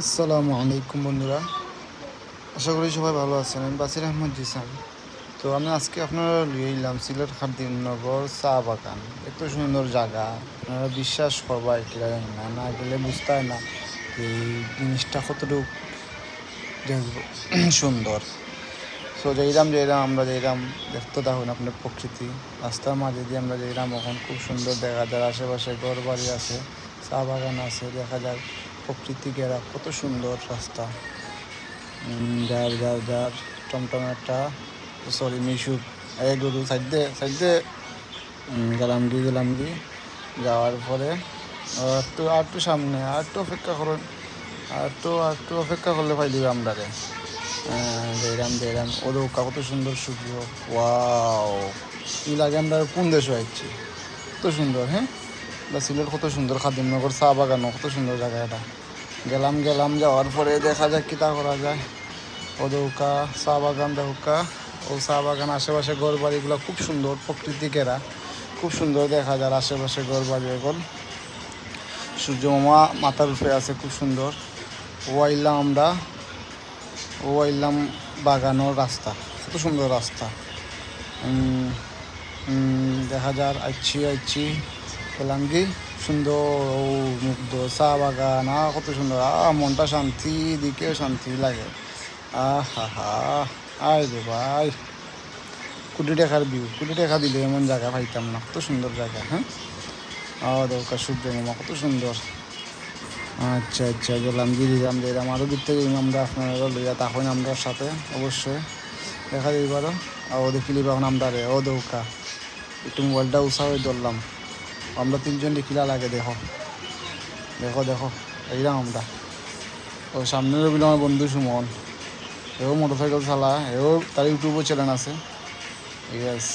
আসসালামু আলাইকুম বন্ধুরা, আশা করি সবাই ভালো আছেন। আমি বাসির আহমদ জিসান। তো আমি আজকে আপনারা নিয়ে এলাম সিলেট খাদিমনগর চা বাগান। এত সুন্দর জায়গা, আপনারা বিশ্বাস করবা এটা না না গেলে বুঝতে হয় না যে এই জিনিসটা কতটুকু সুন্দর। সো যেইরাম আমরা যেইরাম দেখতে থাকুন আপনার প্রকৃতি রাস্তার মাঝে দিয়ে আমরা যেইরাম এখন খুব সুন্দর দেখা যায়। আশেপাশে ঘর বাড়ি আছে, চা বাগান আছে, দেখা যায় প্রকৃতি ঘেরা কত সুন্দর রাস্তা। যার যার যার টমটম একটা সরি মিশুক এই গরু সাইডে গেলাম কি যাওয়ার পরে আর একটু সামনে আর একটু অপেক্ষা করুন, আর একটু অপেক্ষা করলে পাই দিবে আমরা রে। দেরাম ও দৌকা কত সুন্দর সূর্য। ওয়াও, কি লাগে আমরা কোন দেশে আইছি, কত সুন্দর। হ্যাঁ, বা সিলেট কত সুন্দর, খাদিমনগর চা বাগানও কত সুন্দর জায়গা এটা। গেলাম যাওয়ার পরে দেখা যাক কী তা করা যায়। ও দৌকা চা বাগান দৌকা, ও চা বাগান আশেপাশে ঘর বাড়িগুলো খুব সুন্দর, প্রকৃতি ঘেরা খুব সুন্দর দেখা যায়। আশেপাশে ঘর বাড়ি এখন সূর্য মামা মাথার উপরে আছে, খুব সুন্দর। ও আইলাম বাগানোর রাস্তা, কত সুন্দর রাস্তা। দেখা যার আইছি গেলাম কি সুন্দর ও মুগ্ধ চা বাগান। কত সুন্দর, মনটা শান্তি, দিকেও শান্তি লাগে। হা হা, আয় রে ভাই, কোটি টাকা দিলে এমন জায়গা পাইতাম না, কত সুন্দর জায়গা। হ্যাঁ, দরকার সূর্য মামা কত সুন্দর। আচ্ছা গেলাম দিলাম আরও দূর থেকে আমরা আপনারা লইয়া তখন আমরা সাথে অবশ্যই দেখা যাইবারও। ও দেখিলি এখন আমরা রে ও দৌকা একটু মোবাইলটা উৎসাহ ধরলাম। আমরা তিনজন দেখিলা লাগে, দেখো এইরাম আমরা। ও সামনের বিল আমার বন্ধু সুমন, এও মোটরসাইকেল চালা, এও তার ইউটিউবও চ্যানেল আছে। ইয়েস,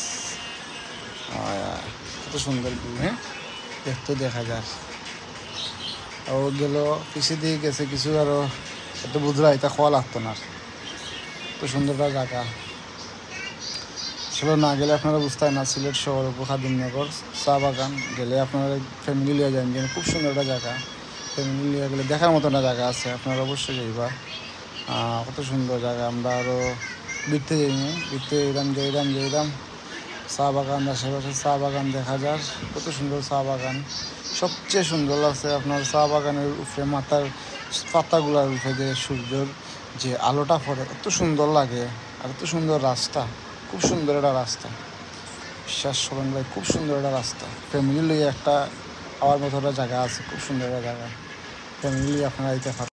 কত সুন্দর ভিউ। হ্যাঁ, দেখতে দেখা যায়। ও গেল পিছিয়ে দিয়ে গেছে কিছু, আরও এত বুঝলা এটা খাওয়া লাগতো না। এত সুন্দর একটা জায়গা, আসলে না গেলে আপনারা বুঝতে হয় না। সিলেট শহর খাদিমনগর চা বাগান গেলে আপনারা ফ্যামিলি লিয়ে যান, যে খুব সুন্দর একটা জায়গা। ফ্যামিলি লিয়ে গেলে দেখার মতো একটা জায়গা আছে, আপনারা অবশ্যই যাইবা। কত সুন্দর জায়গা। আমরা আরও ঘুরতে যাইলাম চা বাগান, আশেপাশে চা বাগান দেখা যায়, কত সুন্দর চা বাগান। সবচেয়ে সুন্দর লাগছে আপনার চা বাগানের উপরে মাথার পাতাগুলার উপরে যে সূর্যর যে আলোটা পড়ে, এত সুন্দর লাগে। আর এত সুন্দর রাস্তা, খুব সুন্দর একটা রাস্তা। বিশ্বাস করেন ভাই, খুব সুন্দর একটা রাস্তা। ফ্যামিলি লিয়ে একটা আওয়ার মতো একটা জায়গা আছে, খুব সুন্দর একটা জায়গা। ফ্যামিলি আপনারা দিতে পারেন।